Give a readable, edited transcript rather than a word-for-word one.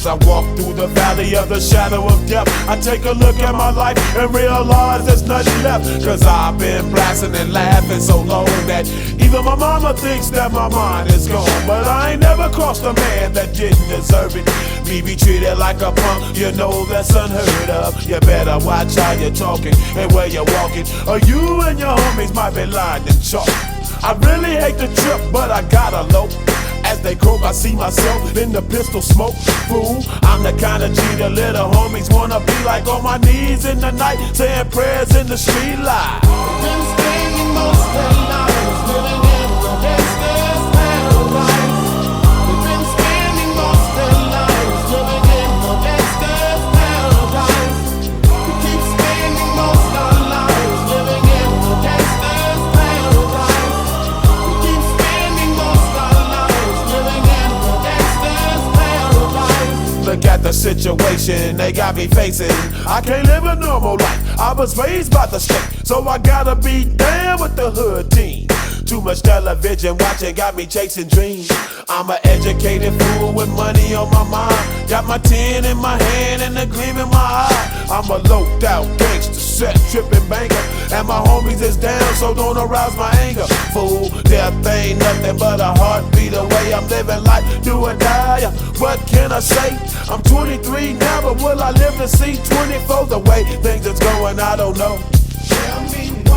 As I walk through the valley of the shadow of death, I take a look at my life and realize there's nothing left. Cause I've been blasting and laughing so long that even my mama thinks that my mind is gone. But I ain't never crossed a man that didn't deserve it. Me be treated like a punk, you know that's unheard of. You better watch how you're talking and where you're walking, or you and your homies might be lined in chalk. I really hate the trip, but I gotta low. As they croak, I see myself in the pistol smoke. Fool, I'm the kind of G the little homies wanna be like, on my knees in the night, saying prayers in the street light. Been spending most of their lives living in the gangster's paradise. We've been spending most of their lives living in the gangster's paradise. We keep spending most of our lives living in the gangster's paradise. We keep spending most of our lives living in the gangster's paradise. Look at the situation they got me facing. I can't live a normal life. I was raised by the state, so I gotta be down with the hood team. Too much television watching got me chasing dreams. I'm an educated fool with money on my mind. Got my tin in my hand and a gleam in my eye. I'm a loped out gangster, set tripping banker, and my homies is down, so don't arouse my anger. Fool, death ain't nothing but a heartbeat away. I'm living life, do or die. What can I say? I'm 23 now, but will I live to see 24? The way things is going, I don't know. Tell me why.